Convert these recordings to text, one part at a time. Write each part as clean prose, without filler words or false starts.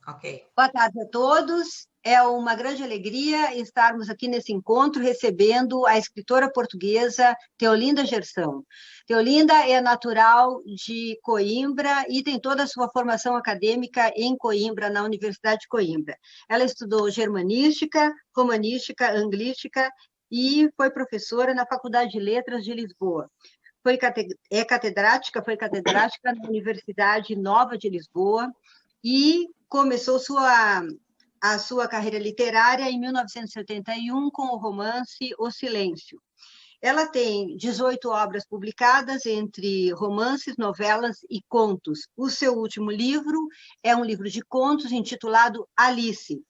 Ok. Boa tarde a todos. É uma grande alegria estarmos aqui nesse encontro recebendo a escritora portuguesa Theolinda Gershon. Theolinda é natural de Coimbra e tem toda a sua formação acadêmica em Coimbra, na Universidade de Coimbra. Ela estudou germanística, romanística, anglística e foi professora na Faculdade de Letras de Lisboa. Foi catedrática na Universidade Nova de Lisboa e começou a sua carreira literária em 1971 com o romance O Silêncio. Ela tem 18 obras publicadas, entre romances, novelas e contos. O seu último livro é um livro de contos intitulado Alice.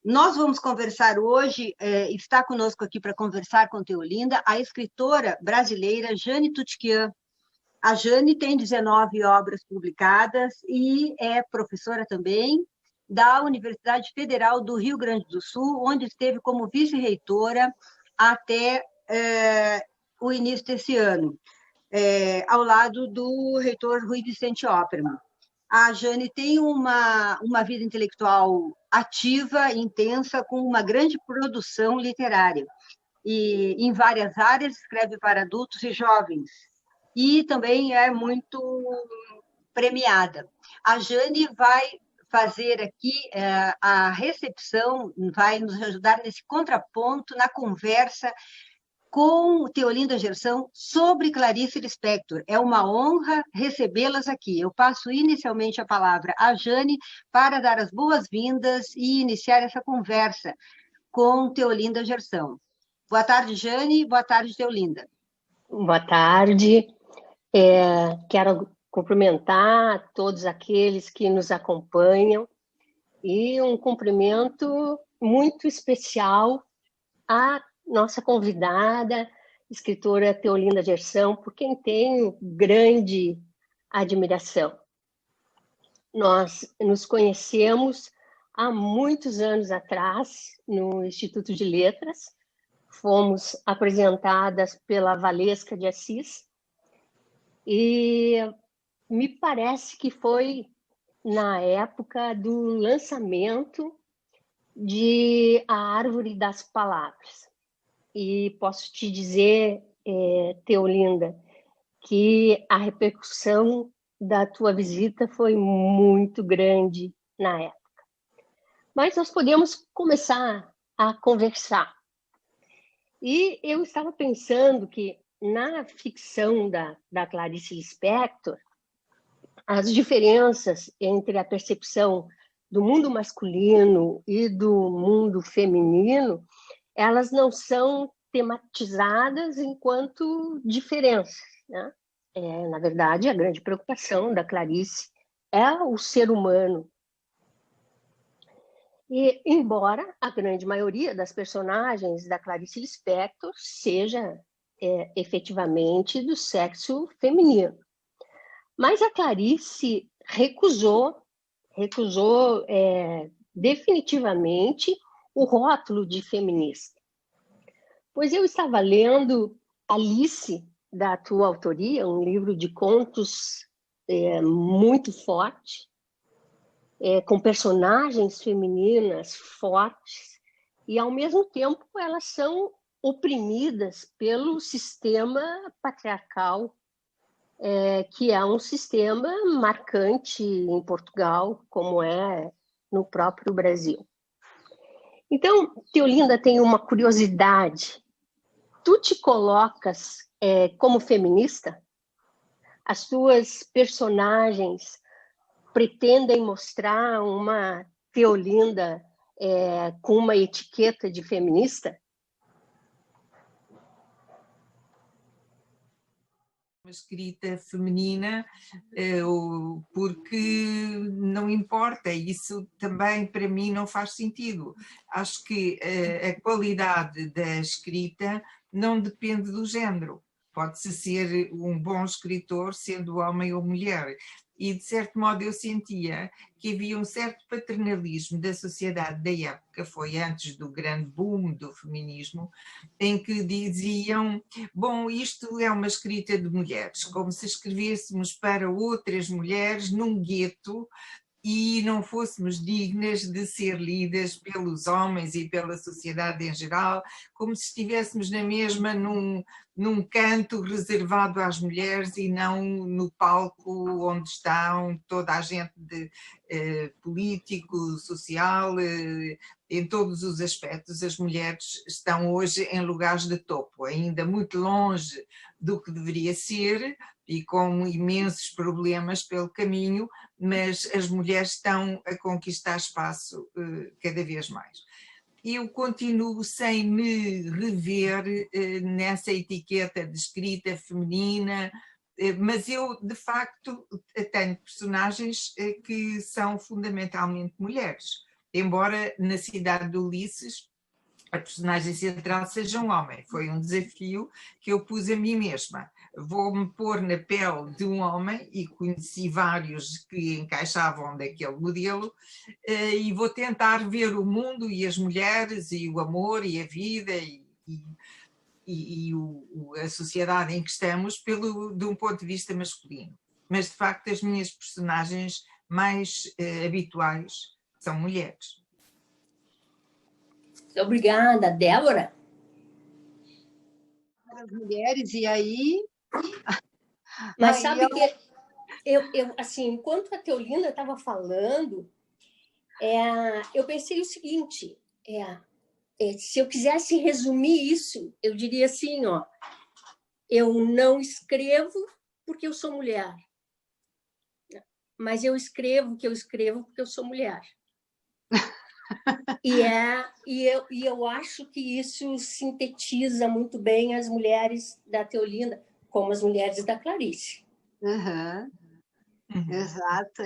Nós vamos conversar hoje, está conosco aqui para conversar com Theolinda, a escritora brasileira Jane Tutiquian. A Jane tem 19 obras publicadas e é professora também da Universidade Federal do Rio Grande do Sul, onde esteve como vice-reitora até o início desse ano, ao lado do reitor Rui Vicente Opperman. A Jane tem uma vida intelectual ativa, intensa, com uma grande produção literária. E em várias áreas, escreve para adultos e jovens. E também é muito premiada. A Jane vai fazer aqui a recepção, vai nos ajudar nesse contraponto, na conversa com Theolinda Gershon sobre Clarice Lispector. É uma honra recebê-las aqui. Eu passo inicialmente a palavra à Jane para dar as boas-vindas e iniciar essa conversa com Theolinda Gershon. Boa tarde, Jane. Boa tarde, Theolinda. Boa tarde. Quero cumprimentar todos aqueles que nos acompanham e um cumprimento muito especial à nossa convidada, escritora Theolinda Gershon, por quem tenho grande admiração. Nós nos conhecemos há muitos anos atrás no Instituto de Letras, fomos apresentadas pela Valesca de Assis e me parece que foi na época do lançamento de A Árvore das Palavras. E posso te dizer, Theolinda, que a repercussão da tua visita foi muito grande na época. Mas nós podemos começar a conversar. E eu estava pensando que na ficção da Clarice Lispector, as diferenças entre a percepção do mundo masculino e do mundo feminino, elas não são tematizadas enquanto diferenças, né? Na verdade, a grande preocupação da Clarice é o ser humano. E, embora a grande maioria das personagens da Clarice Lispector seja efetivamente do sexo feminino. Mas a Clarice recusou definitivamente o rótulo de feminista. Pois eu estava lendo Alice, da tua autoria, um livro de contos muito forte, com personagens femininas fortes, e ao mesmo tempo elas são oprimidas pelo sistema patriarcal, que é um sistema marcante em Portugal, como é no próprio Brasil. Então, Theolinda, tem uma curiosidade. Tu te colocas como feminista? As tuas personagens pretendem mostrar uma Theolinda com uma etiqueta de feminista? Uma escrita feminina, porque não importa, isso também para mim não faz sentido. Acho que a qualidade da escrita não depende do género. Pode-se ser um bom escritor sendo homem ou mulher. E, de certo modo, eu sentia que havia um certo paternalismo da sociedade da época, foi antes do grande boom do feminismo, em que diziam, bom, isto é uma escrita de mulheres, como se escrevêssemos para outras mulheres num gueto, e não fôssemos dignas de ser lidas pelos homens e pela sociedade em geral, como se estivéssemos na mesma num canto reservado às mulheres e não no palco onde estão toda a gente de político, social, em todos os aspectos. As mulheres estão hoje em lugares de topo, ainda muito longe do que deveria ser e com imensos problemas pelo caminho, mas as mulheres estão a conquistar espaço cada vez mais. Eu continuo sem me rever nessa etiqueta de escrita feminina, mas eu, de facto, tenho personagens que são fundamentalmente mulheres, embora na cidade de Ulisses a personagem central seja um homem. Foi um desafio que eu pus a mim mesma. Vou-me pôr na pele de um homem, e conheci vários que encaixavam daquele modelo, e vou tentar ver o mundo e as mulheres e o amor e a vida e a sociedade em que estamos de um ponto de vista masculino. Mas, de facto, as minhas personagens mais habituais são mulheres. Obrigada, Débora. As mulheres, e aí... Mas sabe que eu assim, enquanto a Teolinda estava falando, eu pensei o seguinte, se eu quisesse resumir isso, eu diria assim, ó, eu não escrevo porque eu sou mulher, mas eu escrevo porque eu sou mulher. E eu acho que isso sintetiza muito bem as mulheres da Teolinda, como as mulheres da Clarice. Uhum. Exato,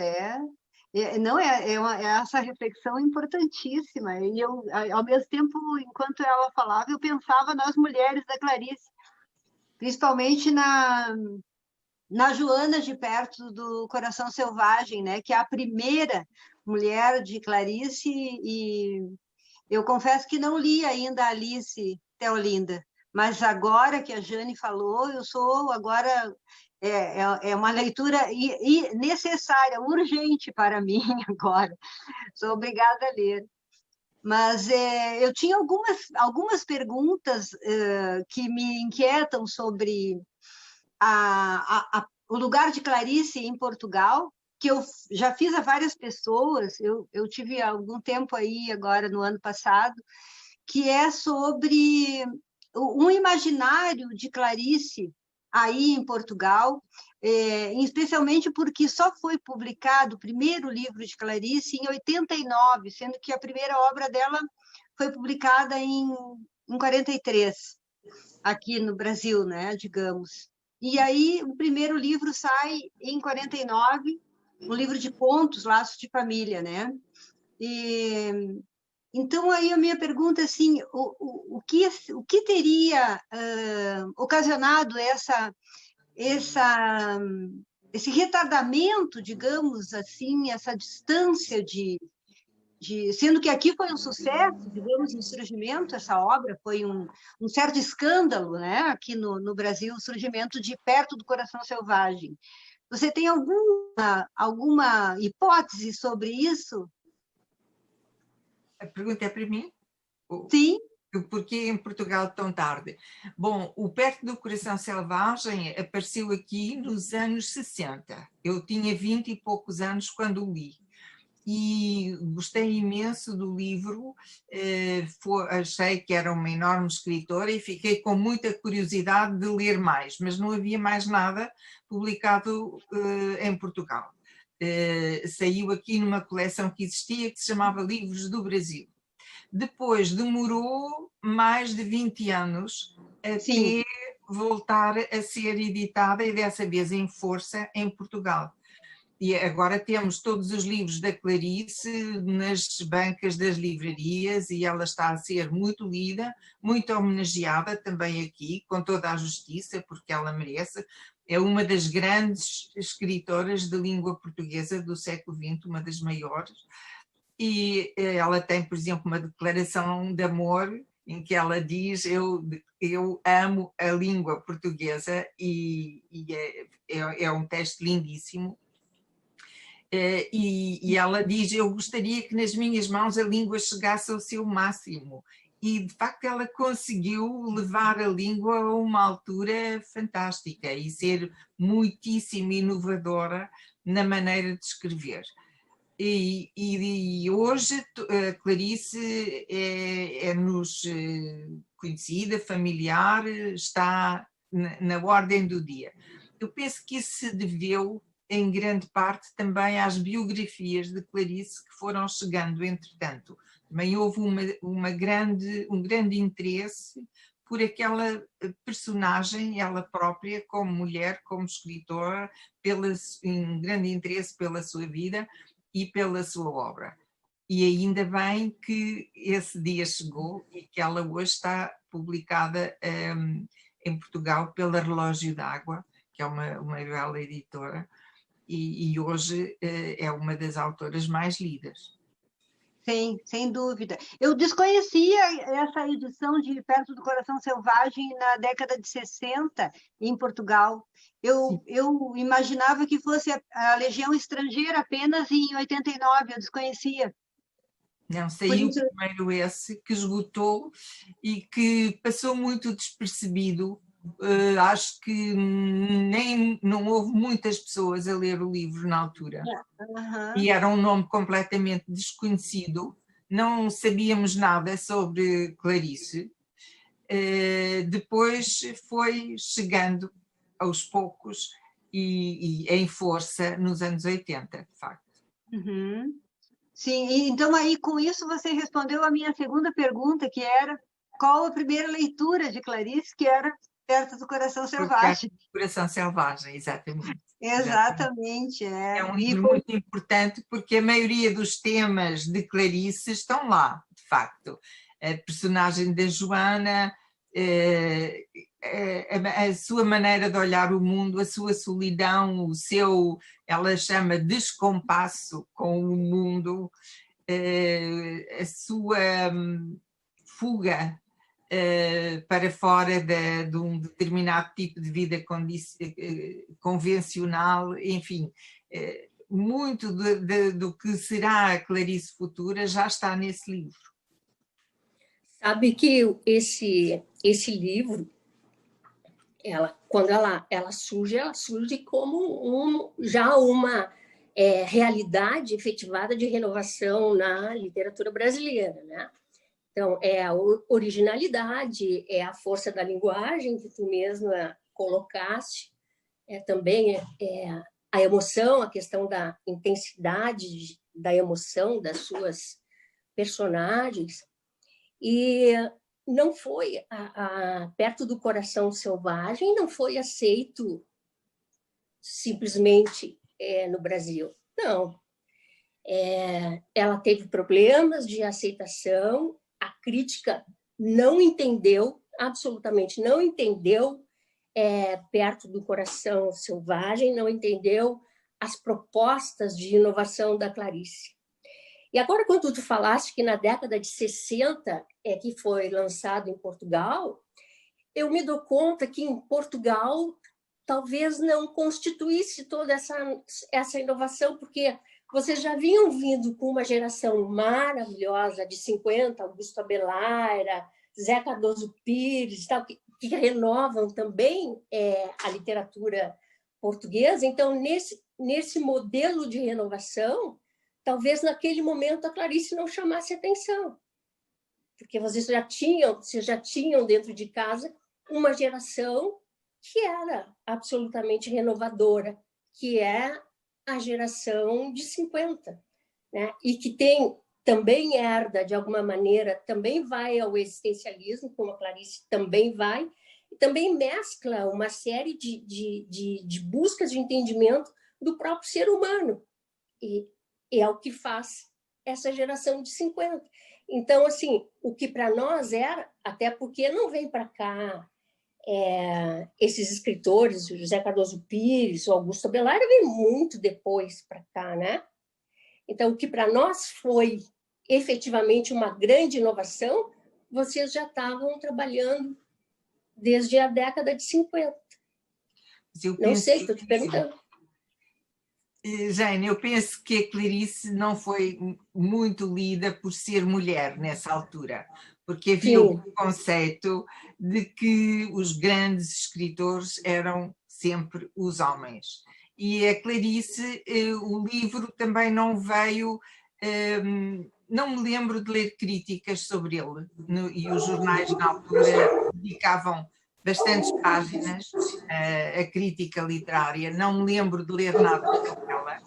não é essa reflexão importantíssima. E eu, ao mesmo tempo, enquanto ela falava, eu pensava nas mulheres da Clarice, principalmente na Joana de Perto do Coração Selvagem, né? Que é a primeira mulher de Clarice, e eu confesso que não li ainda Alice, Teolinda, mas agora que a Jane falou, eu sou agora... É uma leitura necessária, urgente para mim agora. Sou obrigada a ler. Mas eu tinha algumas perguntas que me inquietam sobre o lugar de Clarice em Portugal, que eu já fiz a várias pessoas. Eu tive algum tempo aí, agora no ano passado, que é sobre um imaginário de Clarice aí em Portugal, especialmente porque só foi publicado o primeiro livro de Clarice em 89, sendo que a primeira obra dela foi publicada em 43, aqui no Brasil, né, digamos. E aí o primeiro livro sai em 49, um livro de contos, Laços de Família, né? Então, aí a minha pergunta é assim, o que teria ocasionado esse retardamento, digamos assim, essa distância sendo que aqui foi um sucesso, digamos, no surgimento, essa obra foi um certo escândalo, né? Aqui no Brasil, o surgimento de Perto do Coração Selvagem. Você tem alguma hipótese sobre isso? A pergunta é para mim? Sim. Porquê em Portugal tão tarde? Bom, o Perto do Coração Selvagem apareceu aqui nos anos 60. Eu tinha 20 e poucos anos quando o li. E gostei imenso do livro, achei que era uma enorme escritora e fiquei com muita curiosidade de ler mais, mas não havia mais nada publicado em Portugal. Saiu aqui numa coleção que existia, que se chamava Livros do Brasil. Depois demorou mais de 20 anos até voltar a ser editada, e dessa vez em força, em Portugal. E agora temos todos os livros da Clarice nas bancas das livrarias, e ela está a ser muito lida, muito homenageada também aqui, com toda a justiça, porque ela merece. É uma das grandes escritoras de língua portuguesa do século XX, uma das maiores. E ela tem, por exemplo, uma declaração de amor em que ela diz: eu amo a língua portuguesa, e é um texto lindíssimo. E ela diz, eu gostaria que nas minhas mãos a língua chegasse ao seu máximo. E, de facto, ela conseguiu levar a língua a uma altura fantástica e ser muitíssimo inovadora na maneira de escrever. E hoje a Clarice é-nos conhecida, familiar, está na ordem do dia. Eu penso que isso se deveu, em grande parte, também às biografias de Clarice que foram chegando, entretanto. Também houve um grande interesse por aquela personagem, ela própria, como mulher, como escritora, um grande interesse pela sua vida e pela sua obra. E ainda bem que esse dia chegou e que ela hoje está publicada em Portugal pela Relógio d'Água, que é uma bela editora, e hoje é uma das autoras mais lidas. Sim, sem dúvida. Eu desconhecia essa edição de Perto do Coração Selvagem na década de 60, em Portugal. Eu imaginava que fosse a Legião Estrangeira apenas em 89, eu desconhecia. Não, saiu primeiro esse, que esgotou e que passou muito despercebido. Acho que não houve muitas pessoas a ler o livro na altura. E era um nome completamente desconhecido, não sabíamos nada sobre Clarice. Depois foi chegando aos poucos e em força nos anos 80, de facto. Sim, então aí com isso você respondeu a minha segunda pergunta, que era qual a primeira leitura de Clarice, que era Perto do Coração Selvagem. Perto do Coração Selvagem, exatamente. Exatamente. É um livro muito importante porque a maioria dos temas de Clarice estão lá, de facto. A personagem da Joana, a sua maneira de olhar o mundo, a sua solidão, ela chama descompasso com o mundo, a sua fuga para fora de um determinado tipo de vida convencional, enfim, muito do que será a Clarice futura já está nesse livro. Sabe que esse livro, quando ela surge como já uma realidade efetivada de renovação na literatura brasileira, né? Então, é a originalidade, é a força da linguagem que tu mesma colocaste, também a emoção, a questão da intensidade da emoção das suas personagens. E não foi, Perto do Coração Selvagem, não foi aceito simplesmente no Brasil. Não. Ela teve problemas de aceitação, a crítica não entendeu, absolutamente não entendeu Perto do Coração Selvagem, não entendeu as propostas de inovação da Clarice. E agora, quando tu falaste que na década de 60 que foi lançado em Portugal, eu me dou conta que em Portugal talvez não constituísse toda essa inovação, porque vocês já vinham vindo com uma geração maravilhosa de 50, Augusto Abelara, Zé Cardoso Pires, tal, que renovam também a literatura portuguesa. Então, nesse modelo de renovação, talvez naquele momento a Clarice não chamasse atenção, porque vocês já tinham dentro de casa uma geração que era absolutamente renovadora, que é a geração de 50, né? E que também herda, de alguma maneira, também vai ao existencialismo, como a Clarice também vai, e também mescla uma série de buscas de entendimento do próprio ser humano. E é o que faz essa geração de 50. Então, assim, o que para nós era, até porque não vem para cá esses escritores, o José Cardoso Pires, o Augusto Abelara, vem muito depois para cá, né? Então, o que para nós foi efetivamente uma grande inovação, vocês já estavam trabalhando desde a década de 50. Não sei, estou te perguntando. Jane, eu penso que a Clarice não foi muito lida por ser mulher nessa altura, porque havia o conceito de que os grandes escritores eram sempre os homens. E a Clarice, o livro também não veio, não me lembro de ler críticas sobre ele, e os jornais na altura dedicavam bastantes páginas a crítica literária, não me lembro de ler nada sobre ela.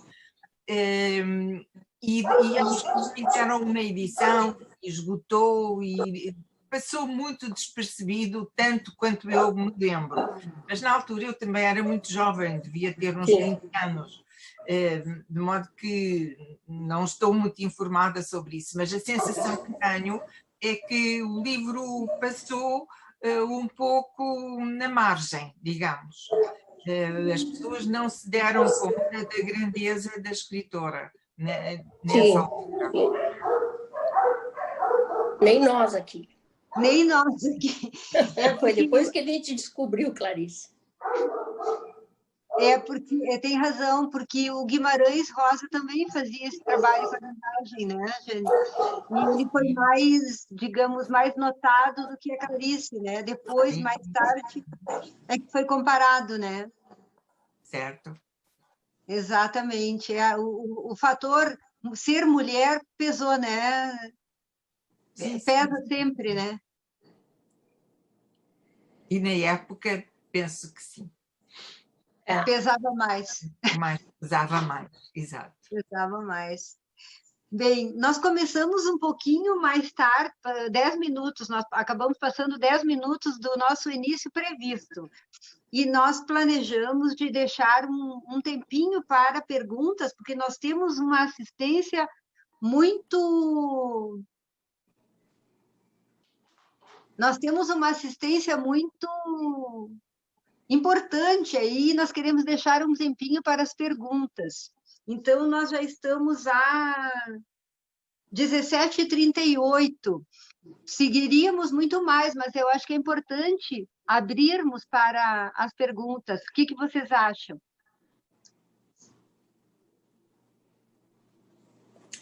E acho que fizeram uma edição, esgotou e passou muito despercebido, tanto quanto eu me lembro. Mas na altura eu também era muito jovem, devia ter uns 20 anos, de modo que não estou muito informada sobre isso, mas a sensação que tenho é que o livro passou um pouco na margem, digamos. As pessoas não se deram conta da grandeza da escritora nessa altura. Nem nós aqui. Nem nós aqui. Foi depois que a gente descobriu, Clarice. Porque tem razão, porque o Guimarães Rosa também fazia esse trabalho com a linguagem, né, gente? E ele foi mais, digamos, mais notado do que a Clarice, né? Depois, mais tarde, é que foi comparado, né? Certo. Exatamente. O fator ser mulher pesou, né? Pesa sempre, né? E na época, penso que sim. Pesava mais. Pesava mais, exato. Pesava mais. Bem, nós começamos um pouquinho mais tarde, 10 minutos, nós acabamos passando 10 minutos do nosso início previsto. E nós planejamos de deixar um tempinho para perguntas, porque nós temos uma assistência muito... Nós temos uma assistência muito importante aí, nós queremos deixar um tempinho para as perguntas. Então, nós já estamos a 17h38. Seguiríamos muito mais, mas eu acho que é importante abrirmos para as perguntas. O que vocês acham?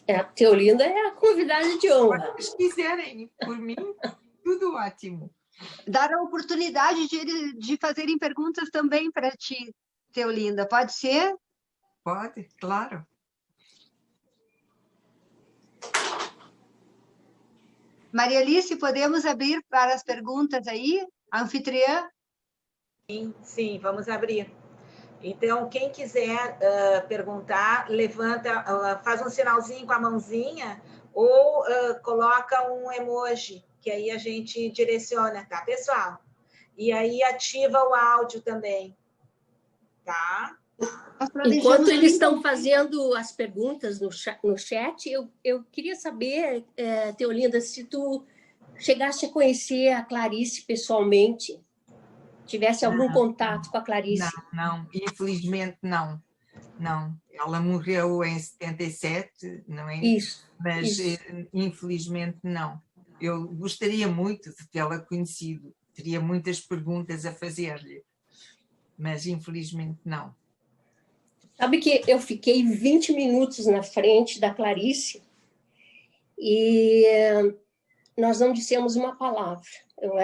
A Teolinda é a convidada de honra. Se quiserem, por mim, tudo ótimo. Dar a oportunidade de fazerem perguntas também para ti, Teolinda. Pode ser? Pode, claro. Maria Alice, podemos abrir para as perguntas aí? Anfitriã? Sim, vamos abrir. Então, quem quiser perguntar, levanta, faz um sinalzinho com a mãozinha ou coloca um emoji, que aí a gente direciona, tá, pessoal? E aí ativa o áudio também, tá? Enquanto eles estão fazendo as perguntas no chat, eu queria saber, Teolinda, se tu chegaste a conhecer a Clarice pessoalmente, tivesse algum contato com a Clarice. Não, infelizmente não. Ela morreu em 77, não é? Isso. Mas infelizmente não. Eu gostaria muito de tê-la conhecido, teria muitas perguntas a fazer-lhe, mas infelizmente não. Sabe que eu fiquei 20 minutos na frente da Clarice e nós não dissemos uma palavra. Eu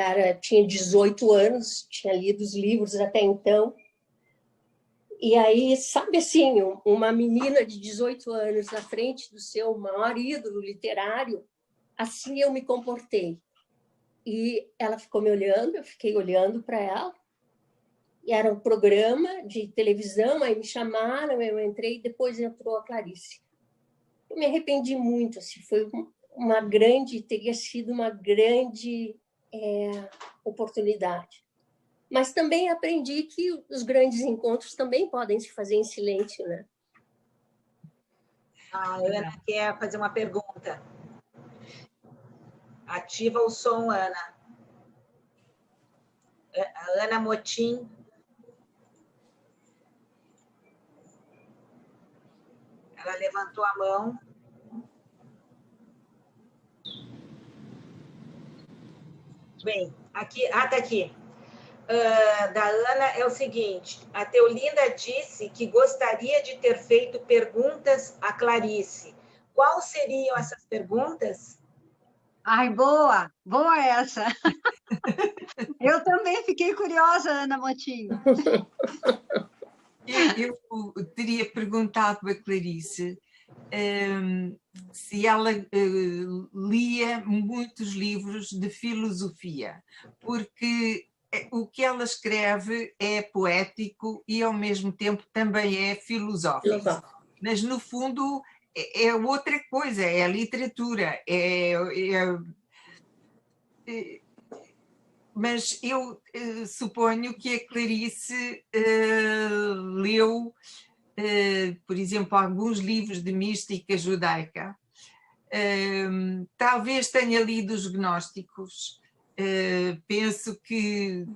tinha 18 anos, tinha lido os livros até então. E aí, sabe assim, uma menina de 18 anos na frente do seu maior ídolo literário, assim eu me comportei. E ela ficou me olhando, eu fiquei olhando para ela. E era um programa de televisão, aí me chamaram, eu entrei, depois entrou a Clarice. Eu me arrependi muito, assim, teria sido uma grande oportunidade. Mas também aprendi que os grandes encontros também podem se fazer em silêncio, né? A Ana quer fazer uma pergunta. Ativa o som, Ana. A Ana Motim. Ela levantou a mão. Bem, aqui, tá aqui. da Ana é o seguinte: a Teolinda disse que gostaria de ter feito perguntas a Clarice. Quais seriam essas perguntas? Ai, boa! Boa essa! Eu também fiquei curiosa, Ana Motinho. Eu teria perguntado a Clarice se ela lia muitos livros de filosofia, porque o que ela escreve é poético e, ao mesmo tempo, também é filosófico. Mas, no fundo, é outra coisa, é a literatura. Mas eu suponho que a Clarice leu, por exemplo, alguns livros de mística judaica. Talvez tenha lido os gnósticos. Penso que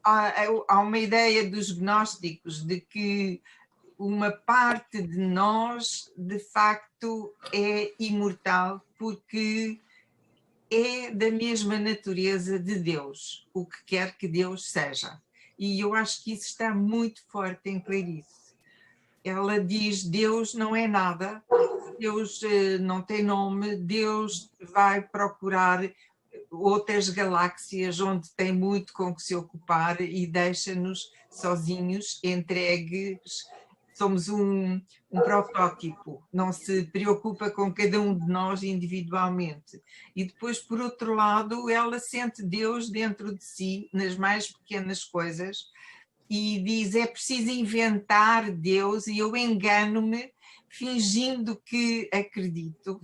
há uma ideia dos gnósticos de que uma parte de nós, de facto, é imortal, porque é da mesma natureza de Deus, o que quer que Deus seja. E eu acho que isso está muito forte em Clarice. Ela diz: Deus não é nada, Deus não tem nome, Deus vai procurar outras galáxias onde tem muito com que se ocupar e deixa-nos sozinhos, entregues. Somos um protótipo, não se preocupa com cada um de nós individualmente. E depois, por outro lado, ela sente Deus dentro de si, nas mais pequenas coisas, e diz: é preciso inventar Deus, e eu engano-me fingindo que acredito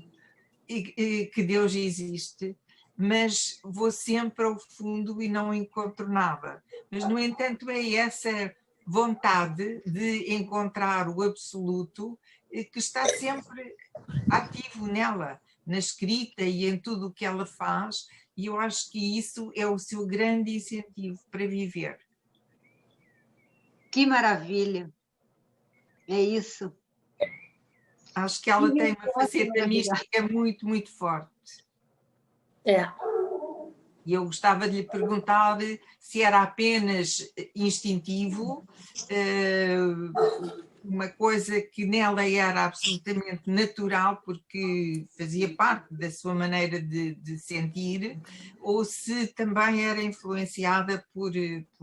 que Deus existe, mas vou sempre ao fundo e não encontro nada. Mas, no entanto, é essa vontade de encontrar o absoluto que está sempre ativo nela, na escrita e em tudo o que ela faz, e eu acho que isso é o seu grande incentivo para viver. Que maravilha! É isso. Acho que ela tem uma faceta mística muito, muito forte. E eu gostava de lhe perguntar se era apenas instintivo, uma coisa que nela era absolutamente natural, porque fazia parte da sua maneira de sentir, ou se também era influenciada por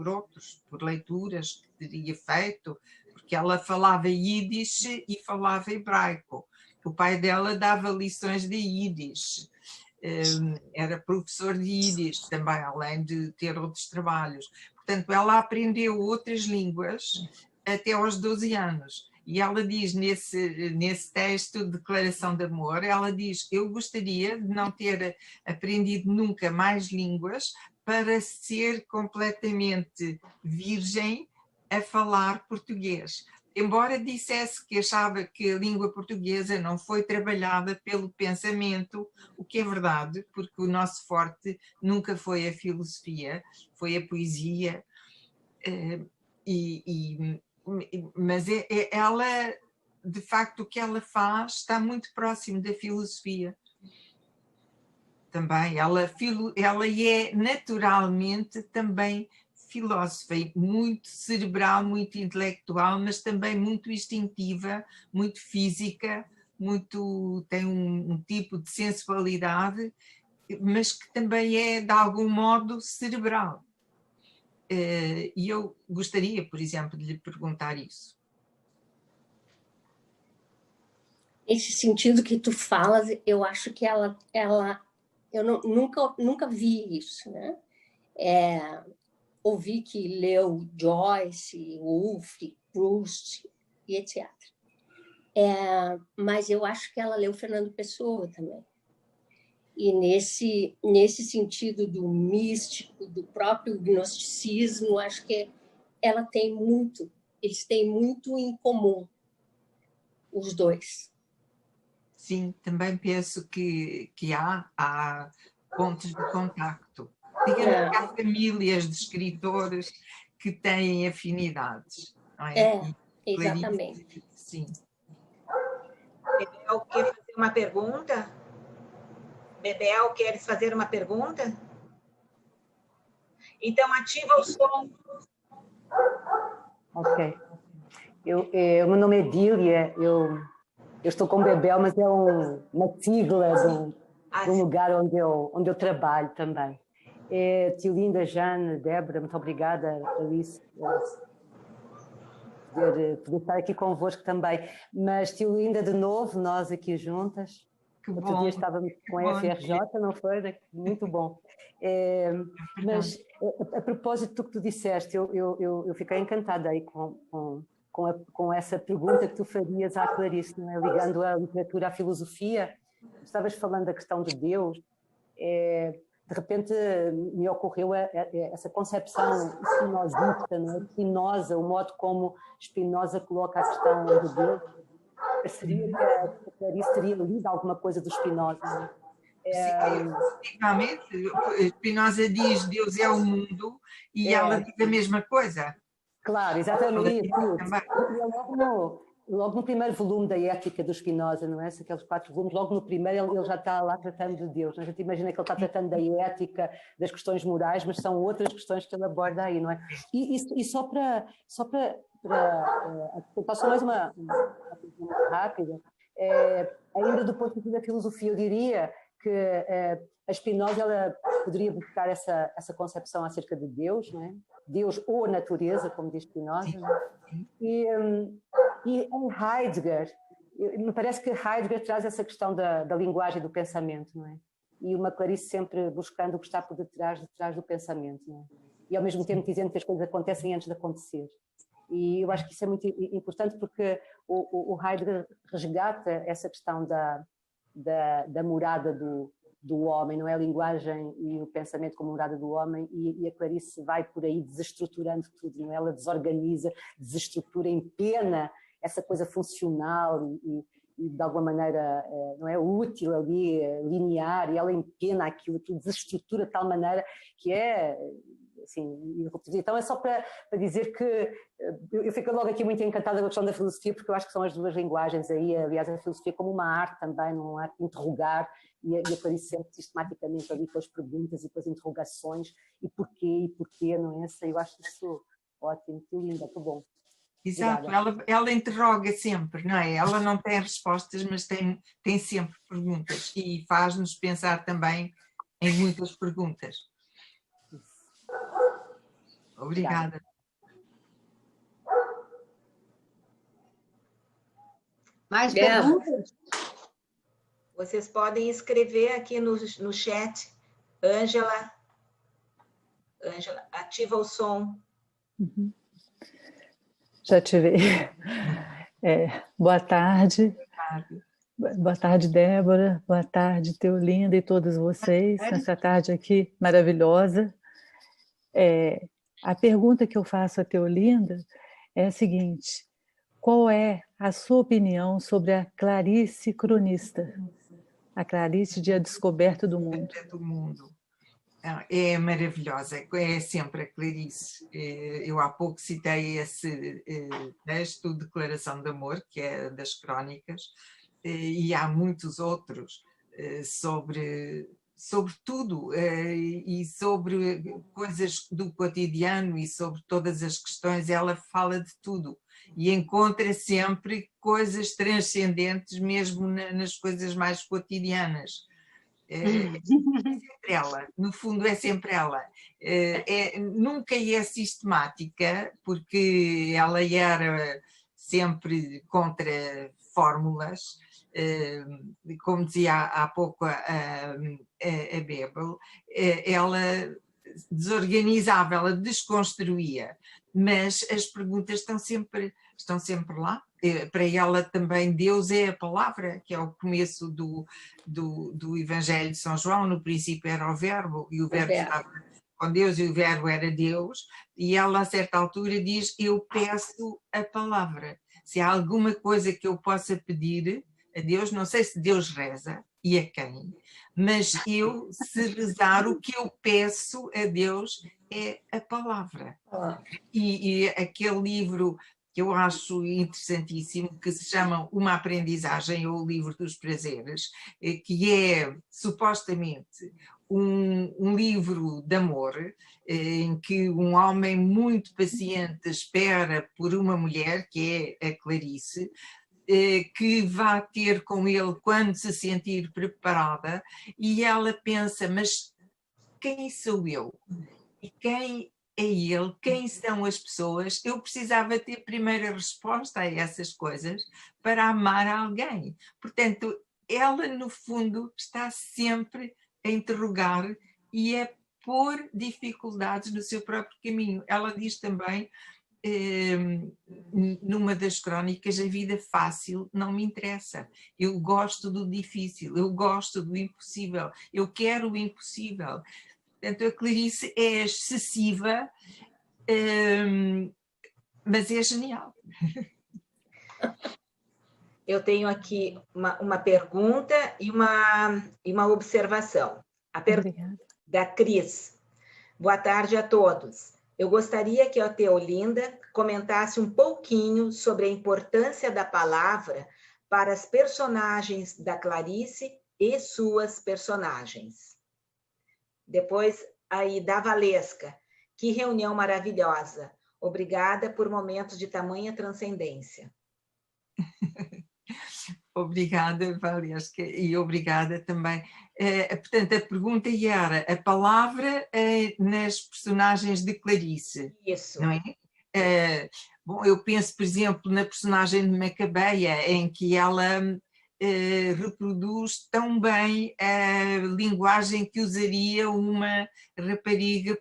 outros, por leituras que teria feito, porque ela falava Yiddish e falava hebraico. O pai dela dava lições de Yiddish. Era professor de Yiddish também, além de ter outros trabalhos. Portanto, ela aprendeu outras línguas até aos 12 anos. E ela diz nesse texto, Declaração de Amor, ela diz: eu gostaria de não ter aprendido nunca mais línguas para ser completamente virgem a falar português. Embora dissesse que achava que a língua portuguesa não foi trabalhada pelo pensamento, o que é verdade, porque o nosso forte nunca foi a filosofia, foi a poesia, mas ela, de facto, o que ela faz está muito próximo da filosofia. Também, ela é naturalmente também filósofa, muito cerebral, muito intelectual, mas também muito instintiva, muito física, tem um tipo de sensualidade, mas que também é, de algum modo, cerebral. E eu gostaria, por exemplo, de lhe perguntar isso. Nesse sentido que tu falas, eu acho que eu nunca vi isso, né? Ouvi que leu Joyce, Woolf, Proust e etc. Mas eu acho que ela leu Fernando Pessoa também. E nesse sentido do místico, do próprio gnosticismo, acho que eles têm muito em comum, os dois. Sim, também penso que há pontos de contacto. Digamos que há famílias de escritores que têm afinidades. Não é? Exatamente. Sim. Bebel, quer fazer uma pergunta? Bebel, queres fazer uma pergunta? Então, ativa o som. Ok. O meu nome é Dília, eu estou com Bebel, mas é uma sigla de um lugar onde eu trabalho também. Tiolinda, Jane, Débora, muito obrigada, Alice, poder estar aqui convosco também. Mas, Tiolinda, de novo, nós aqui juntas. Que Outro bom. dia estávamos com a FRJ, não foi? Muito bom. Mas, a propósito do que tu disseste, eu fiquei encantada aí com essa pergunta que tu farias à Clarice, não é? Ligando a literatura à filosofia. Estavas falando da questão de Deus. De repente me ocorreu essa concepção spinozista, não é? Spinoza, o modo como Spinoza coloca a questão de Deus. Seria que a Clarice teria lido alguma coisa do Spinoza? Não é? Efetivamente, Spinoza diz Deus é o mundo e ela diz a mesma coisa. Claro, exatamente. Logo no primeiro volume da Ética do Spinoza, não é? Aqueles 4 volumes, logo no primeiro ele já está lá tratando de Deus. A gente imagina que ele está tratando da ética, das questões morais, mas são outras questões que ele aborda aí, não é? E só para só mais uma rápida, ainda do ponto de vista da filosofia, eu diria que a Spinoza ela poderia buscar essa concepção acerca de Deus, não é? Deus ou a natureza, como diz Spinoza, e em Heidegger, me parece que Heidegger traz essa questão da linguagem do pensamento, não é? E uma Clarice sempre buscando o que está por detrás do pensamento, não é? E ao mesmo tempo dizendo que as coisas acontecem antes de acontecer. E eu acho que isso é muito importante porque o Heidegger resgata essa questão da morada do homem, não é? A linguagem e o pensamento como morada do homem, e a Clarice vai por aí desestruturando tudo, não é? Ela desorganiza, desestrutura, empena essa coisa funcional e de alguma maneira não é útil ali, linear, e ela empena aquilo, tudo desestrutura de tal maneira que é assim, irruptivo. Então é só para dizer que eu fico logo aqui muito encantada com a questão da filosofia, porque eu acho que são as duas linguagens aí, aliás a filosofia como uma arte também, uma arte de interrogar, e a Clarice sempre sistematicamente ali com as perguntas e com as interrogações, e porquê, não é? Eu acho isso ótimo, que linda, que bom. Exato, ela interroga sempre, não é? Ela não tem respostas, mas tem sempre perguntas e faz-nos pensar também em muitas perguntas. Obrigada. Mais perguntas? Vocês podem escrever aqui no chat. Ângela, ativa o som. Uhum. Já ativei. Boa tarde. Boa tarde, Débora. Boa tarde, Teolinda e todos vocês. Essa tarde aqui maravilhosa. A pergunta que eu faço a Teolinda é a seguinte: qual é a sua opinião sobre a Clarice cronista? A Clarice de A Descoberta do Mundo. É maravilhosa, é sempre a Clarice. Eu há pouco citei esse texto, Declaração de Amor, que é das Crónicas, e há muitos outros sobre tudo, e sobre coisas do cotidiano e sobre todas as questões. Ela fala de tudo e encontra sempre coisas transcendentes mesmo nas coisas mais cotidianas. É sempre ela, no fundo é sempre ela. Nunca é sistemática, porque ela era sempre contra fórmulas, como dizia há pouco a Bebel, ela desorganizava, ela desconstruía, mas as perguntas estão sempre lá. Para ela também Deus é a palavra, que é o começo do Evangelho de São João. No princípio era o verbo, e o verbo estava com Deus, e o verbo era Deus, e ela a certa altura diz: eu peço a palavra. Se há alguma coisa que eu possa pedir a Deus, não sei se Deus reza e a quem, mas se rezar, o que eu peço a Deus é a palavra. E aquele livro que eu acho interessantíssimo, que se chama Uma Aprendizagem, ou o Livro dos Prazeres, que é supostamente um livro de amor, em que um homem muito paciente espera por uma mulher, que é a Clarice, que vai ter com ele quando se sentir preparada, e ela pensa, mas quem sou eu? E quem é ele? Quem são as pessoas? Eu precisava ter primeira resposta a essas coisas para amar alguém. Portanto, ela, no fundo, está sempre a interrogar e a pôr dificuldades no seu próprio caminho. Ela diz também, numa das crónicas, a vida fácil não me interessa. Eu gosto do difícil, eu gosto do impossível, eu quero o impossível. Portanto, a Clarice é excessiva, mas é genial. Eu tenho aqui uma pergunta e uma observação. A pergunta da Cris. Boa tarde a todos. Eu gostaria que a Teolinda comentasse um pouquinho sobre a importância da palavra para as personagens da Clarice e suas personagens. Depois, aí, da Valesca. Que reunião maravilhosa. Obrigada por momentos de tamanha transcendência. Obrigada, Valesca, e obrigada também. Portanto, a pergunta era a palavra nas personagens de Clarice. Isso. Não é? Bom, eu penso, por exemplo, na personagem de Macabeia, em que ela reproduz tão bem a linguagem que usaria uma rapariga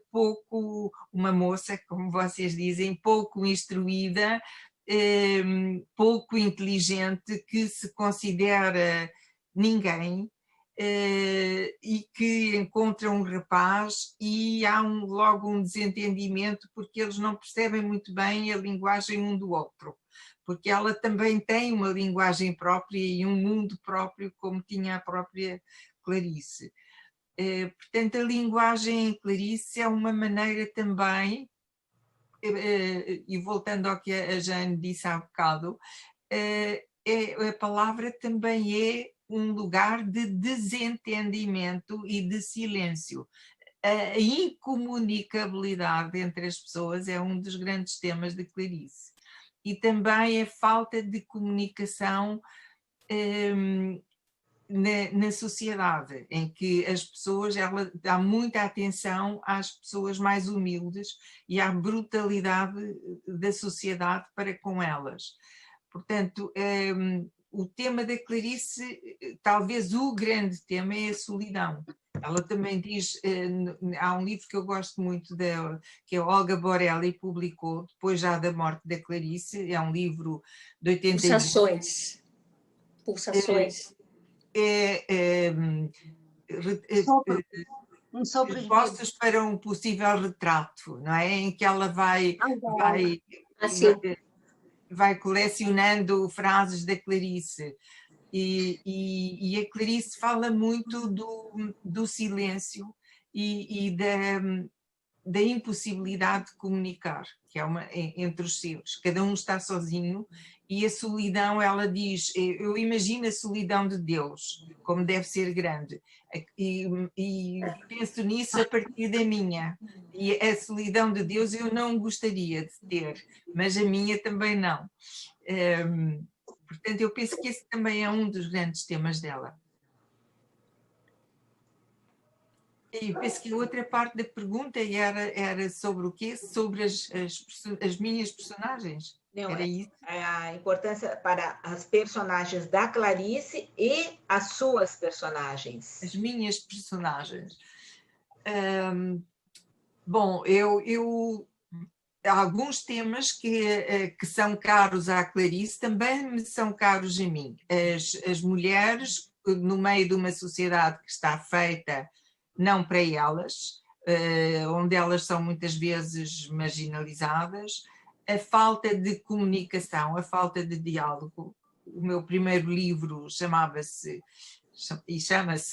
uma moça, como vocês dizem, pouco instruída, pouco inteligente, que se considera ninguém, e que encontra um rapaz e há logo um desentendimento porque eles não percebem muito bem a linguagem um do outro, porque ela também tem uma linguagem própria e um mundo próprio, como tinha a própria Clarice. Portanto, a linguagem em Clarice é uma maneira também, e voltando ao que a Jane disse há bocado, a palavra também é um lugar de desentendimento e de silêncio. A incomunicabilidade entre as pessoas é um dos grandes temas de Clarice. E também a falta de comunicação na sociedade, em que as pessoas, ela dá muita atenção às pessoas mais humildes e à brutalidade da sociedade para com elas. Portanto, o tema da Clarice, talvez o grande tema, é a solidão. Ela também diz, há um livro que eu gosto muito, que a Olga Borelli publicou, depois já da morte da Clarice, é um livro de 82. Pulsações. Respostas para um possível retrato, não é? Em que ela vai colecionando frases da Clarice. E a Clarice fala muito do silêncio e da impossibilidade de comunicar, que é entre os seus. Cada um está sozinho e a solidão, ela diz, eu imagino a solidão de Deus, como deve ser grande, e penso nisso a partir da minha. E a solidão de Deus eu não gostaria de ter, mas a minha também não. Portanto, eu penso que esse também é um dos grandes temas dela. E penso que a outra parte da pergunta era sobre o quê? Sobre as minhas personagens. Não, era isso? A importância para as personagens da Clarice e as suas personagens. As minhas personagens. Bom, eu alguns temas que são caros à Clarice também me são caros a mim. As mulheres, no meio de uma sociedade que está feita não para elas, onde elas são muitas vezes marginalizadas, a falta de comunicação, a falta de diálogo. O meu primeiro livro chama-se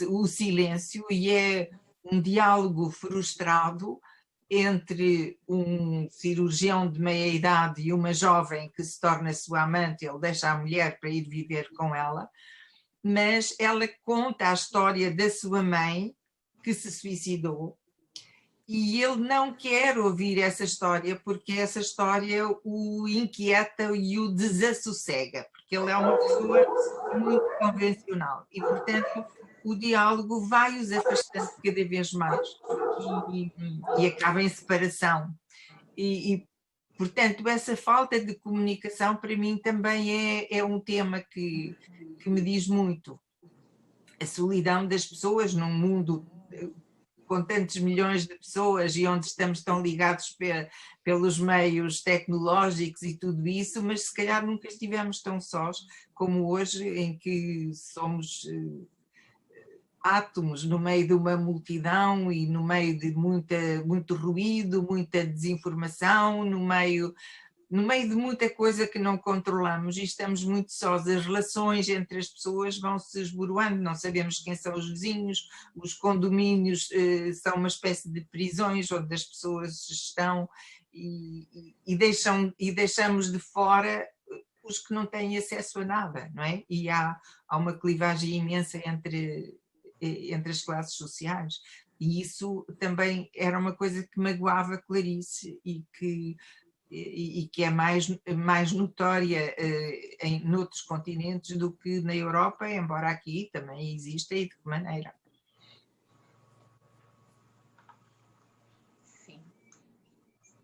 O Silêncio, e é um diálogo frustrado entre um cirurgião de meia-idade e uma jovem que se torna sua amante. Ele deixa a mulher para ir viver com ela, mas ela conta a história da sua mãe que se suicidou, e ele não quer ouvir essa história porque essa história o inquieta e o desassossega, porque ele é uma pessoa muito convencional e, portanto, o diálogo vai os afastando cada vez mais e acaba em separação. Portanto, essa falta de comunicação para mim também é um tema que me diz muito. A solidão das pessoas num mundo com tantos milhões de pessoas e onde estamos tão ligados pelos meios tecnológicos e tudo isso, mas se calhar nunca estivemos tão sós como hoje, em que somos átomos no meio de uma multidão e no meio de muito ruído, muita desinformação, no meio de muita coisa que não controlamos e estamos muito sós. As relações entre as pessoas vão se esboroando, não sabemos quem são os vizinhos, os condomínios são uma espécie de prisões onde as pessoas estão e deixamos de fora os que não têm acesso a nada, não é? E há uma clivagem imensa entre as classes sociais. E isso também era uma coisa que magoava Clarice e que é mais notória noutros continentes do que na Europa, embora aqui também exista e de que maneira. Sim.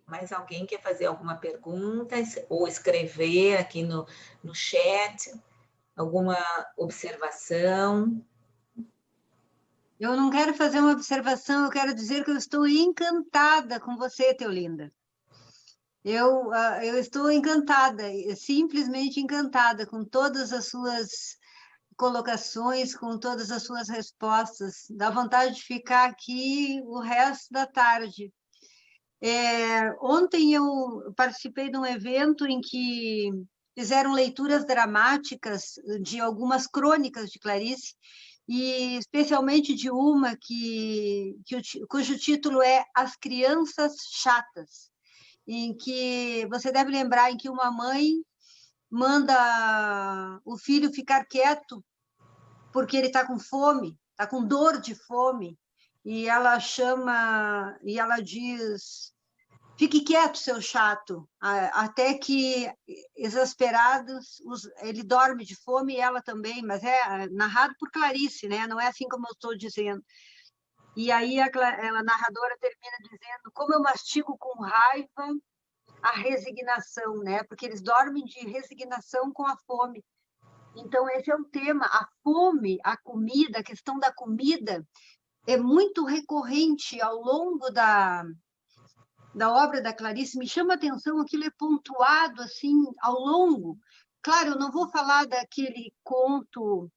Mais alguém quer fazer alguma pergunta ou escrever aqui no chat? Alguma observação? Eu não quero fazer uma observação, eu quero dizer que eu estou encantada com você, Teolinda. Eu estou encantada, simplesmente encantada com todas as suas colocações, com todas as suas respostas. Dá vontade de ficar aqui o resto da tarde. Ontem eu participei de um evento em que fizeram leituras dramáticas de algumas crônicas de Clarice, e especialmente de uma cujo título é As Crianças Chatas, em que você deve lembrar em que uma mãe manda o filho ficar quieto porque ele está com fome, está com dor de fome, e ela diz: fique quieto, seu chato, até que, exasperados, ele dorme de fome e ela também, mas é narrado por Clarice, né? Não é assim como eu estou dizendo. E aí a narradora termina dizendo: como eu mastigo com raiva a resignação, né? Porque eles dormem de resignação com a fome. Então, esse é um tema. A fome, a comida, a questão da comida é muito recorrente ao longo da obra da Clarice. Me chama a atenção, aquilo é pontuado assim ao longo. Claro, eu não vou falar daquele conto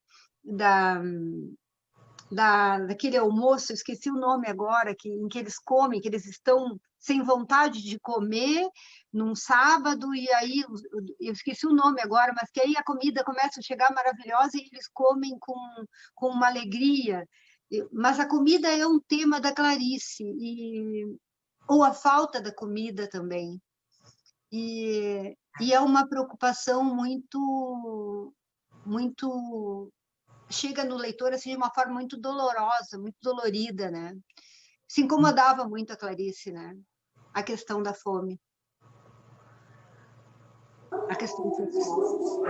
daquele almoço, esqueci o nome agora, em que eles comem, que eles estão sem vontade de comer num sábado, e aí, eu esqueci o nome agora, mas que aí a comida começa a chegar maravilhosa e eles comem com uma alegria. Mas a comida é um tema da Clarice, ou a falta da comida também. E é uma preocupação muito chega no leitor assim, de uma forma muito dolorosa, muito dolorida, né? Se incomodava muito a Clarice, né? A questão da fome. A questão sexual.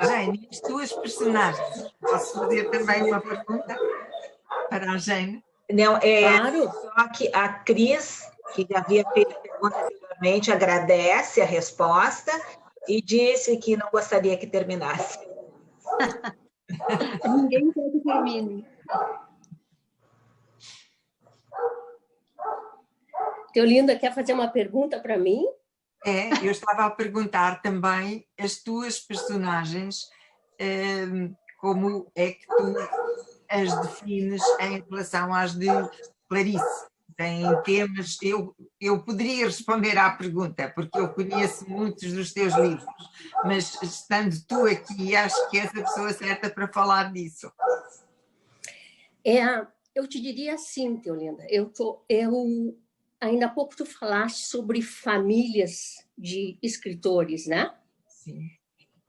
Jane, as tuas personagens, posso fazer também uma pergunta para a Jane? Não, Claro. Só que a Cris, que já havia feito a pergunta anteriormente, agradece a resposta e disse que não gostaria que terminasse. Ninguém quer que termine. Teolinda, quer fazer uma pergunta para mim? Eu estava a perguntar também as tuas personagens, como é que tu as defines em relação às de Clarice? Tem temas, eu poderia responder à pergunta, porque eu conheço muitos dos teus livros, mas estando tu aqui, acho que és a pessoa certa para falar disso. Eu te diria assim, Teolinda, ainda há pouco tu falaste sobre famílias de escritores, né? Sim.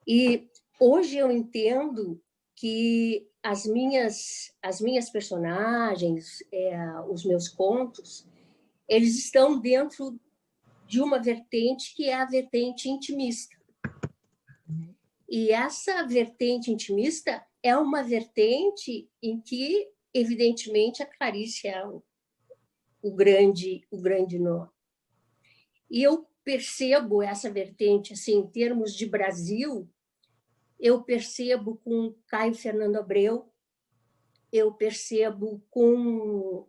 E hoje eu entendo que as minhas personagens, os meus contos, eles estão dentro de uma vertente que é a vertente intimista. E essa vertente intimista é uma vertente em que, evidentemente, a Clarice é o grande nome. E eu percebo essa vertente, assim, em termos de Brasil, eu percebo com Caio Fernando Abreu, eu percebo com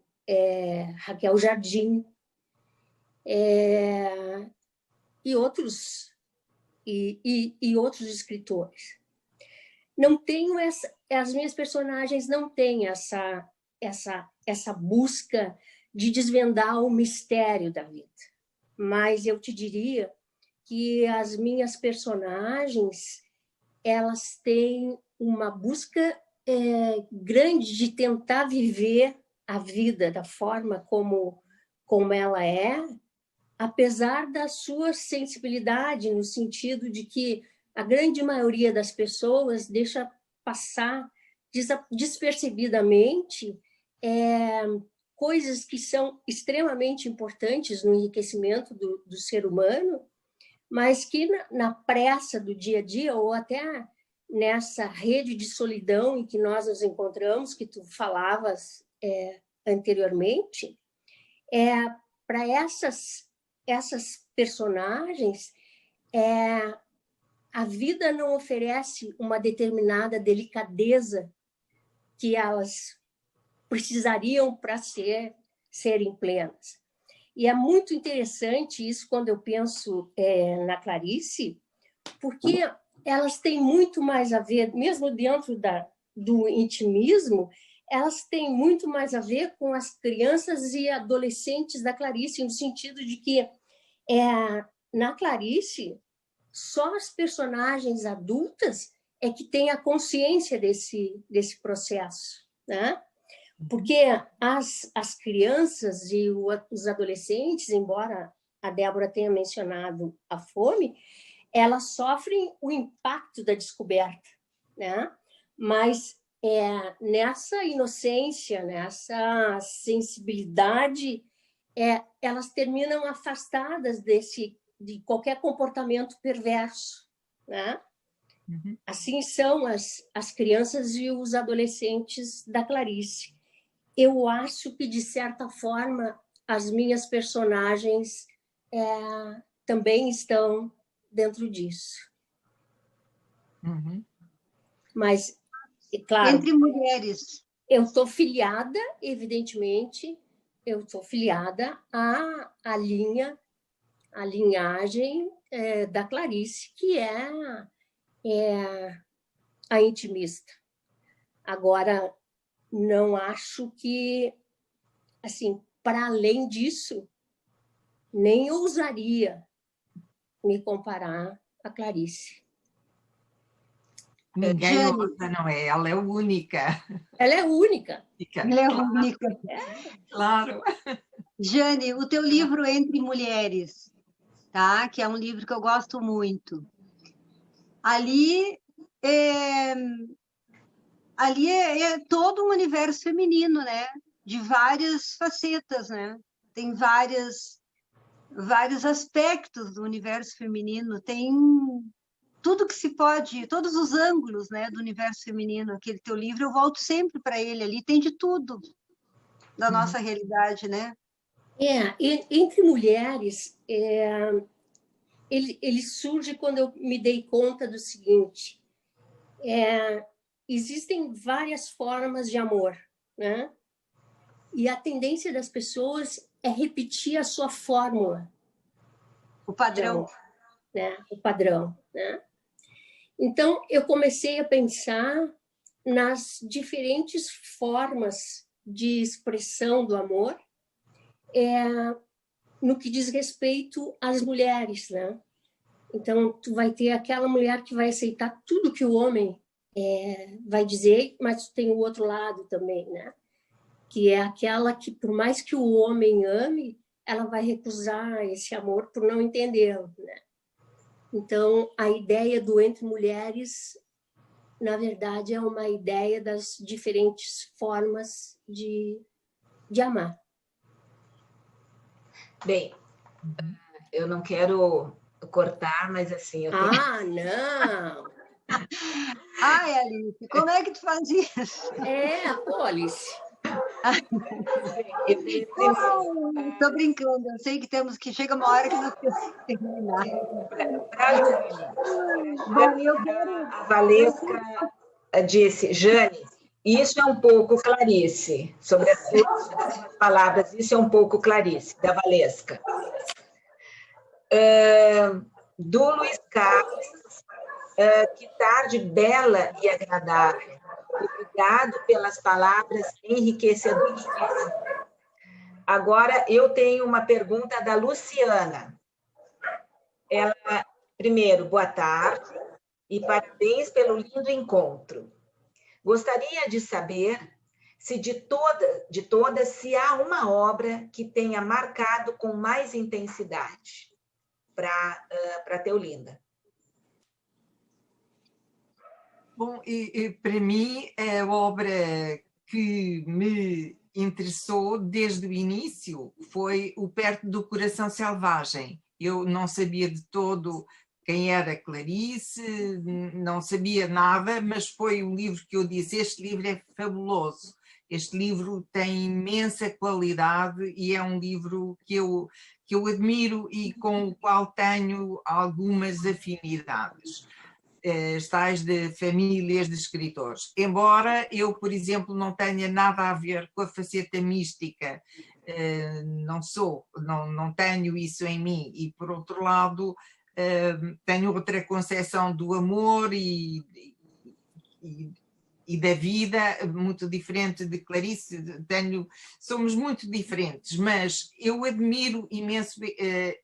Raquel Jardim, e outros escritores. Não tenho as minhas personagens não têm essa busca de desvendar o mistério da vida. Mas eu te diria que as minhas personagens, elas têm uma busca grande de tentar viver a vida da forma como ela é, apesar da sua sensibilidade, no sentido de que a grande maioria das pessoas deixa passar despercebidamente coisas que são extremamente importantes no enriquecimento do ser humano, mas que na pressa do dia a dia, ou até nessa rede de solidão em que nós nos encontramos, que tu falavas anteriormente, para essas personagens, a vida não oferece uma determinada delicadeza que elas precisariam para serem plenas. E é muito interessante isso quando eu penso na Clarice, porque elas têm muito mais a ver, mesmo dentro do intimismo, elas têm muito mais a ver com as crianças e adolescentes da Clarice, no sentido de que, na Clarice, só as personagens adultas é que têm a consciência desse processo, né? Porque as crianças e os adolescentes, embora a Débora tenha mencionado a fome, elas sofrem o impacto da descoberta, né? Mas nessa inocência, nessa sensibilidade, elas terminam afastadas de qualquer comportamento perverso, né? Uhum. Assim são as crianças e os adolescentes da Clarice. Eu acho que, de certa forma, as minhas personagens também estão dentro disso. Uhum. Mas, claro... Entre mulheres. Eu estou filiada, evidentemente, eu estou filiada à linhagem da Clarice, que é a intimista. Agora, não acho que, assim, para além disso, nem ousaria me comparar a Clarice. Ninguém ousa, não é? Ela é única. Ela é única. Ela é única. Claro. Jane, o teu livro Entre Mulheres, tá? Que é um livro que eu gosto muito. Ali é todo um universo feminino, né? De várias facetas, né? Tem vários aspectos do universo feminino, tem tudo que se pode, todos os ângulos, né, do universo feminino. Aquele teu livro, eu volto sempre para ele, ali tem de tudo da nossa realidade, né? Entre Mulheres, ele surge quando eu me dei conta do seguinte: existem várias formas de amor, né? E a tendência das pessoas é repetir a sua fórmula. O padrão. Amor, né? O padrão, né? Então, eu comecei a pensar nas diferentes formas de expressão do amor no que diz respeito às mulheres, né? Então, tu vai ter aquela mulher que vai aceitar tudo que o homem vai dizer, mas tem o outro lado também, né? Que é aquela que, por mais que o homem ame, ela vai recusar esse amor por não entendê-lo, né? Então, a ideia do Entre Mulheres na verdade, é uma ideia das diferentes formas de amar. Bem, eu não quero cortar, mas assim... Não! Ai, Alice, como é que tu faz isso? Alice. Estou brincando, eu sei que temos que... Chega uma hora que nós temos que terminar. A Valesca disse, Jane, isso é um pouco Clarice, sobre as suas palavras, isso é um pouco Clarice, da Valesca. Do Luiz Carlos, que tarde bela e agradável. Obrigado pelas palavras enriquecedoras. Agora, eu tenho uma pergunta da Luciana. Ela, primeiro, boa tarde e parabéns pelo lindo encontro. Gostaria de saber se de todas, se há uma obra que tenha marcado com mais intensidade para Teolinda. Bom, para mim, a obra que me interessou desde o início foi o Perto do Coração Selvagem. Eu não sabia de todo quem era Clarice, não sabia nada, mas foi o livro que eu disse, este livro é fabuloso, este livro tem imensa qualidade e é um livro que eu admiro e com o qual tenho algumas afinidades. Tais de famílias de escritores. Embora eu, por exemplo, não tenha nada a ver com a faceta mística, não tenho isso em mim, e por outro lado tenho outra concepção do amor e da vida, muito diferente de Clarice, somos muito diferentes, mas eu admiro imenso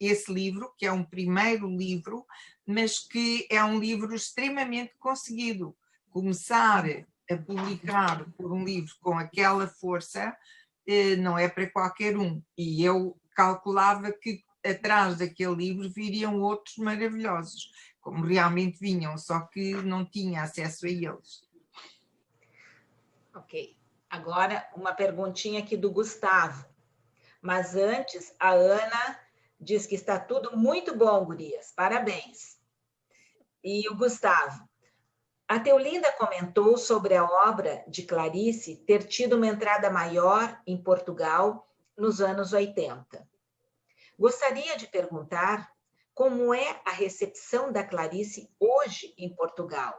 esse livro, que é um primeiro livro, mas que é um livro extremamente conseguido. Começar a publicar por um livro com aquela força não é para qualquer um, e eu calculava que atrás daquele livro viriam outros maravilhosos, como realmente vinham, só que não tinha acesso a eles. Ok. Agora, uma perguntinha aqui do Gustavo. Mas antes, a Ana diz que está tudo muito bom, gurias. Parabéns. E o Gustavo. A Teolinda comentou sobre a obra de Clarice ter tido uma entrada maior em Portugal nos anos 80. Gostaria de perguntar como é a recepção da Clarice hoje em Portugal.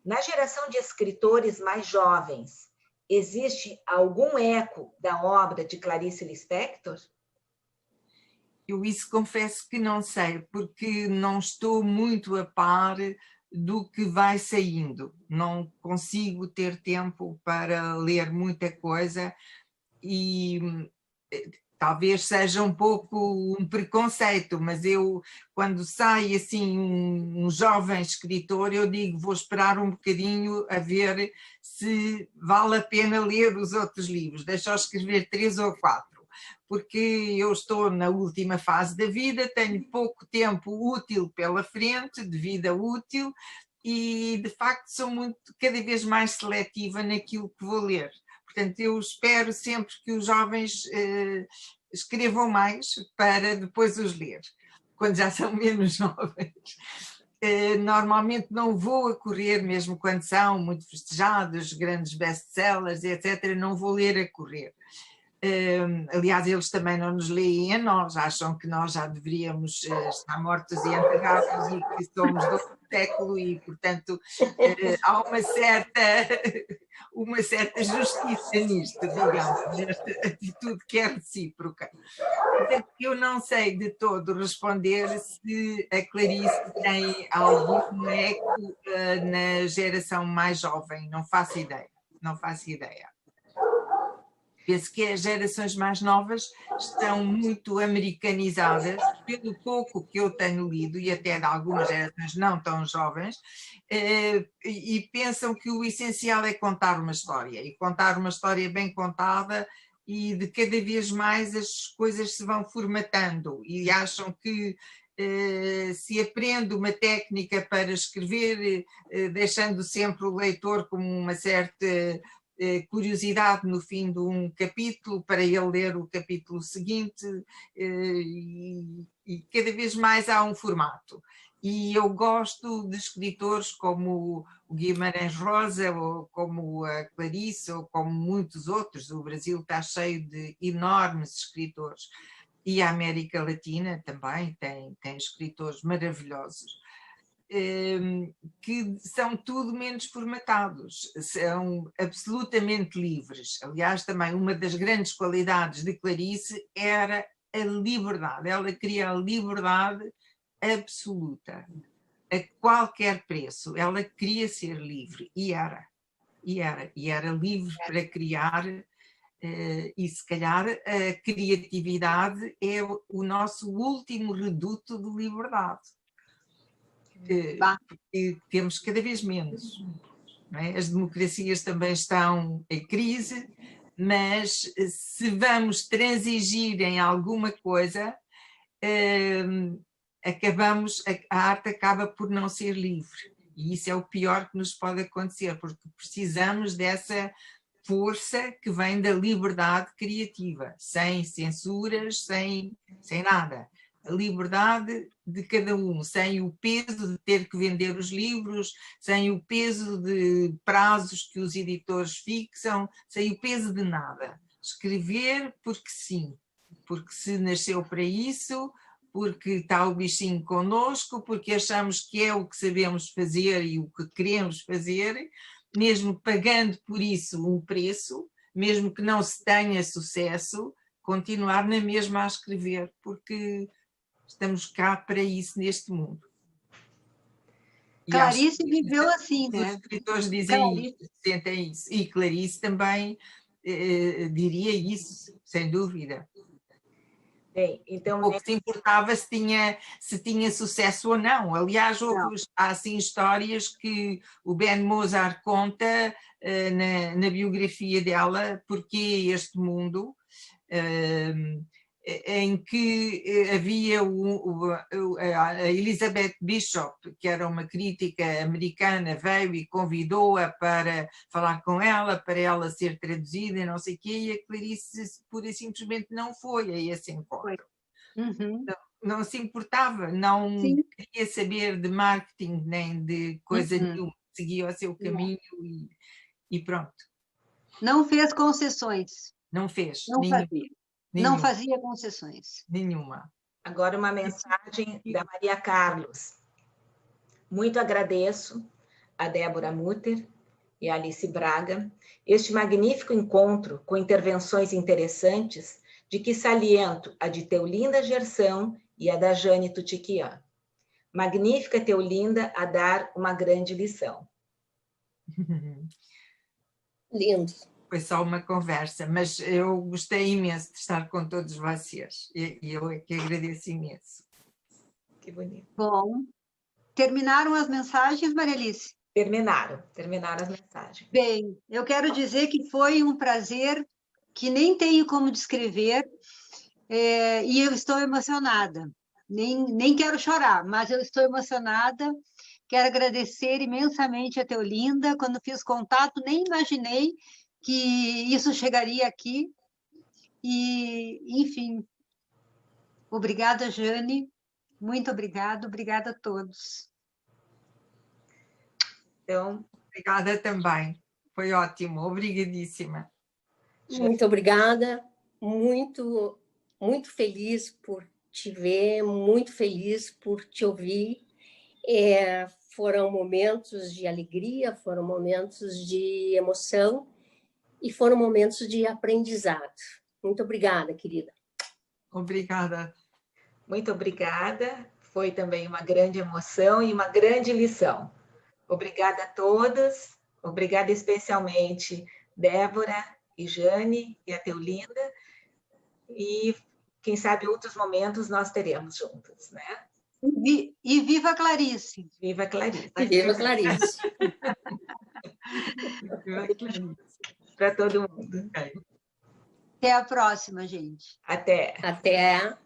Na geração de escritores mais jovens, existe algum eco da obra de Clarice Lispector? Eu isso confesso que não sei, porque não estou muito a par do que vai saindo. Não consigo ter tempo para ler muita coisa e talvez seja um pouco um preconceito, mas eu, quando sai assim um jovem escritor, eu digo, vou esperar um bocadinho a ver se vale a pena ler os outros livros, deixa eu escrever 3 ou 4. Porque eu estou na última fase da vida, tenho pouco tempo útil pela frente, de vida útil, e de facto sou cada vez mais seletiva naquilo que vou ler. Portanto, eu espero sempre que os jovens escrevam mais para depois os ler, quando já são menos jovens. Normalmente não vou a correr, mesmo quando são muito festejados, grandes best-sellers, etc., não vou ler a correr. Aliás, eles também não nos leem a nós, acham que nós já deveríamos estar mortos e enterrados e que somos do século e, portanto, há uma certa justiça nisto, digamos, nesta atitude que é recíproca. Portanto, eu não sei de todo responder se a Clarice tem algum eco na geração mais jovem, não faço ideia, não faço ideia. Penso que as gerações mais novas estão muito americanizadas, pelo pouco que eu tenho lido, e até de algumas gerações não tão jovens, e pensam que o essencial é contar uma história, e contar uma história bem contada, e de cada vez mais as coisas se vão formatando, e acham que se aprende uma técnica para escrever, deixando sempre o leitor com uma certa curiosidade no fim de um capítulo, para ele ler o capítulo seguinte, e cada vez mais há um formato. E eu gosto de escritores como o Guimarães Rosa, ou como a Clarice, ou como muitos outros. O Brasil está cheio de enormes escritores. E a América Latina também tem escritores maravilhosos, que são tudo menos formatados, são absolutamente livres. Aliás, também uma das grandes qualidades de Clarice era a liberdade. Ela queria a liberdade absoluta, a qualquer preço. Ela queria ser livre, e era livre para criar. E se calhar a criatividade é o nosso último reduto de liberdade, que temos cada vez menos, não é? As democracias também estão em crise, mas se vamos transigir em alguma coisa, a arte acaba por não ser livre, e isso é o pior que nos pode acontecer, porque precisamos dessa força que vem da liberdade criativa, sem censuras, sem nada. A liberdade de cada um, sem o peso de ter que vender os livros, sem o peso de prazos que os editores fixam, sem o peso de nada. Escrever porque sim, porque se nasceu para isso, porque está o bichinho connosco, porque achamos que é o que sabemos fazer e o que queremos fazer, mesmo pagando por isso um preço, mesmo que não se tenha sucesso, continuar na mesma a escrever, porque estamos cá para isso neste mundo. Clarice viveu assim, né? Os escritores dizem isso, sentem isso. E Clarice também diria isso, sem dúvida. Bem, então, pouco se importava se tinha sucesso ou não. Aliás, há assim histórias que o Ben Mozart conta na biografia dela, Porque este mundo, em que havia a Elizabeth Bishop, que era uma crítica americana, veio e convidou-a para falar com ela, para ela ser traduzida e não sei o quê, e a Clarice pura e simplesmente não foi a esse encontro. Uhum. Não se importava, não queria saber de marketing nem de coisa nenhuma, seguia o seu caminho e pronto. Não fez concessões. Não fez. Não fazia concessões. Nenhuma. Agora uma mensagem da Maria Carlos. Muito agradeço a Débora Mutter e a Alice Braga este magnífico encontro com intervenções interessantes, de que saliento a de Teolinda Gerson e a da Jane Tutiquian. Magnífica Teolinda a dar uma grande lição. Lindo. Foi só uma conversa, mas eu gostei imenso de estar com todos vocês. E eu é que agradeço imenso. Que bonito. Bom, terminaram as mensagens, Maria Alice? Terminaram as mensagens. Bem, eu quero dizer que foi um prazer que nem tenho como descrever, e eu estou emocionada. Nem quero chorar, mas eu estou emocionada. Quero agradecer imensamente a Teolinda. Quando fiz contato, nem imaginei que isso chegaria aqui. E, enfim, obrigada, Jane. Muito obrigada. Obrigada a todos. Então, obrigada também. Foi ótimo. Obrigadíssima. Muito obrigada. Muito, muito feliz por te ver, muito feliz por te ouvir. Foram momentos de alegria, foram momentos de emoção e foram momentos de aprendizado. Muito obrigada, querida. Obrigada. Muito obrigada. Foi também uma grande emoção e uma grande lição. Obrigada a todas. Obrigada especialmente Débora e Jane e a Teolinda. E, quem sabe, outros momentos nós teremos juntos, né? E viva a Clarice! Viva a Clarice! E viva a Clarice! Para todo mundo. Até a próxima, gente. Até. Até.